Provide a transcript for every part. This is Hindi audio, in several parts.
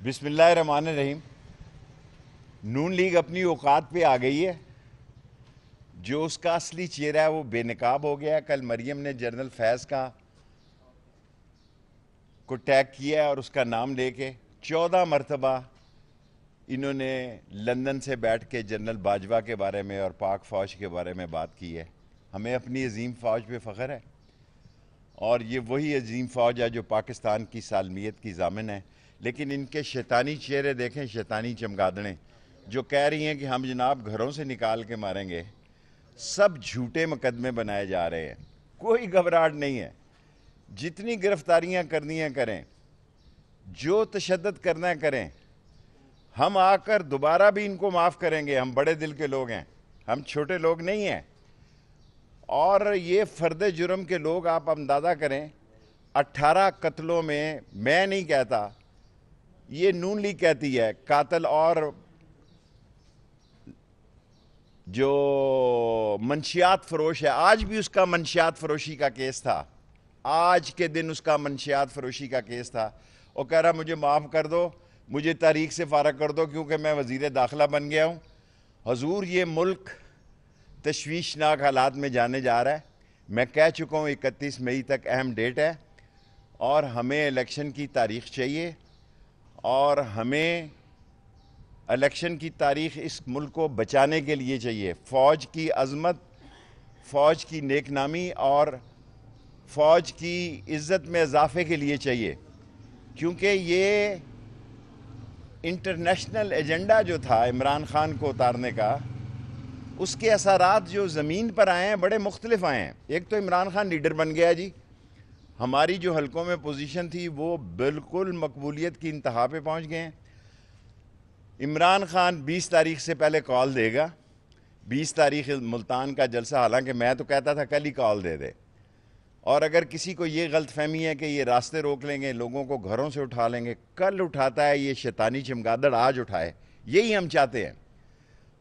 बिस्मिल्लाहिर्रहमानिर्रहीम। नून लीग अपनी औकात पे आ गई है। जो उसका असली चेहरा है वो बेनकाब हो गया है। कल मरियम ने जनरल फैज़ को टैग किया है और उसका नाम लेके 14 मरतबा इन्होंने लंदन से बैठ के जनरल बाजवा के बारे में और पाक फ़ौज के बारे में बात की है। हमें अपनी अजीम फ़ौज पे फ़ख्र है और ये वही अजीम फ़ौज है जो पाकिस्तान की सालमियत की ज़ामिन है। लेकिन इनके शैतानी चेहरे देखें, शैतानी चमगादड़ें जो कह रही हैं कि हम जनाब घरों से निकाल के मारेंगे। सब झूठे मुकदमे बनाए जा रहे हैं, कोई घबराहट नहीं है। जितनी गिरफ्तारियां करनी हैं करें, जो तशद्दुद करना है करें। हम आकर दोबारा भी इनको माफ़ करेंगे। हम बड़े दिल के लोग हैं, हम छोटे लोग नहीं हैं। और ये फ़र्द जुर्म के लोग आप अंदाज़ा करें, 18 कत्लों में, मैं नहीं कहता, ये नून लीग कहती है, कातल और जो मंशियात फरोश है, आज भी उसका मंशियात फरोशी का केस था। आज के दिन उसका मंशियात फरोशी का केस था। वो कह रहा मुझे माफ़ कर दो, मुझे तारीख से फारग कर दो क्योंकि मैं वज़ीर दाखिला बन गया हूँ। हजूर, ये मुल्क तशवीशनाक हालात में जाने जा रहा है। मैं कह चुका हूँ 31 मई तक अहम डेट है और हमें इलेक्शन की तारीख चाहिए और हमें इलेक्शन की तारीख इस मुल्क को बचाने के लिए चाहिए। फ़ौज की अज़मत, फ़ौज की नेकनामी और फ़ौज की इज़्ज़त में इजाफे के लिए चाहिए, क्योंकि ये इंटरनेशनल एजेंडा जो था इमरान खान को उतारने का, उसके असरात जो ज़मीन पर आए हैं बड़े मुख्तलिफ आए हैं। एक तो इमरान खान लीडर बन गया जी, हमारी जो हलकों में पोजीशन थी वो बिल्कुल मकबूलियत की इंतहा पे पहुंच गए हैं। इमरान खान 20 तारीख से पहले कॉल देगा। 20 तारीख मुल्तान का जलसा, हालांकि मैं तो कहता था कल ही कॉल दे दे। और अगर किसी को ये गलत फहमी है कि ये रास्ते रोक लेंगे, लोगों को घरों से उठा लेंगे, कल उठाता है ये शैतानी चमगादड़, आज उठाए। यही हम चाहते हैं।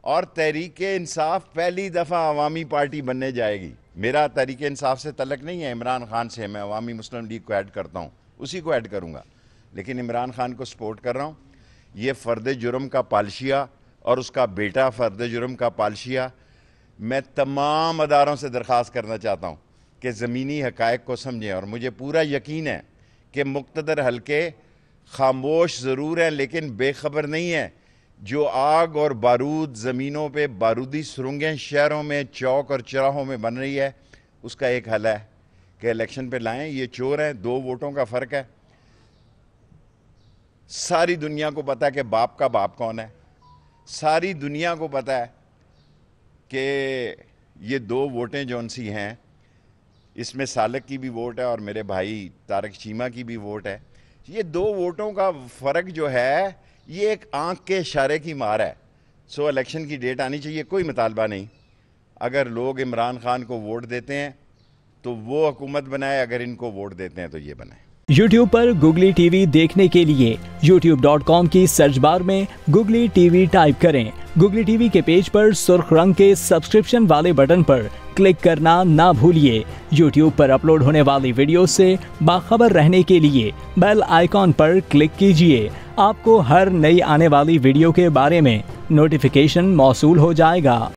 और तहरीक इंसाफ पहली दफ़ा अवामी पार्टी बनने जाएगी। मेरा तहरीक इंसाफ से तल्लुक़ नहीं है, इमरान खान से। मैं अवामी मुस्लिम लीग को ऐड करता हूँ, उसी को ऐड करूँगा, लेकिन इमरान खान को सपोर्ट कर रहा हूँ। ये फ़र्द जुर्म का पालशिया और उसका बेटा फ़र्द जुर्म का पालशिया। मैं तमाम अदारों से दरख्वास्त करना चाहता हूँ कि ज़मीनी हक़ाइक़ को समझें। और मुझे पूरा यकीन है कि मुक़्तदर हल्के खामोश ज़रूर हैं लेकिन बेखबर नहीं है। जो आग और बारूद ज़मीनों पे, बारूदी सुरंगें शहरों में, चौक और चौराहों में बन रही है, उसका एक हल है कि इलेक्शन पे लाएं। ये चोर हैं, 2 वोटों का फ़र्क है। सारी दुनिया को पता है कि बाप का बाप कौन है। सारी दुनिया को पता है कि ये 2 वोटें जौन सी हैं, इसमें सालक की भी वोट है और मेरे भाई तारक चीमा की भी वोट है। ये 2 वोटों का फ़र्क जो है, ये एक आंख के इशारे की मार है। सो इलेक्शन की डेट आनी चाहिए, कोई मुतालबा नहीं। अगर लोग इमरान खान को वोट देते हैं तो वो हुकूमत बनाए, अगर इनको वोट देते हैं तो ये बनाए। YouTube पर गुगली टीवी देखने के लिए youtube.com की सर्च बार में गुगली टीवी टाइप करें। गुगली टीवी के पेज पर सुर्ख रंग के सब्सक्रिप्शन वाले बटन पर क्लिक करना ना भूलिए। YouTube पर अपलोड होने वाली वीडियो से बाखबर रहने के लिए बेल आइकॉन पर क्लिक कीजिए। आपको हर नई आने वाली वीडियो के बारे में नोटिफिकेशन मौसूल हो जाएगा।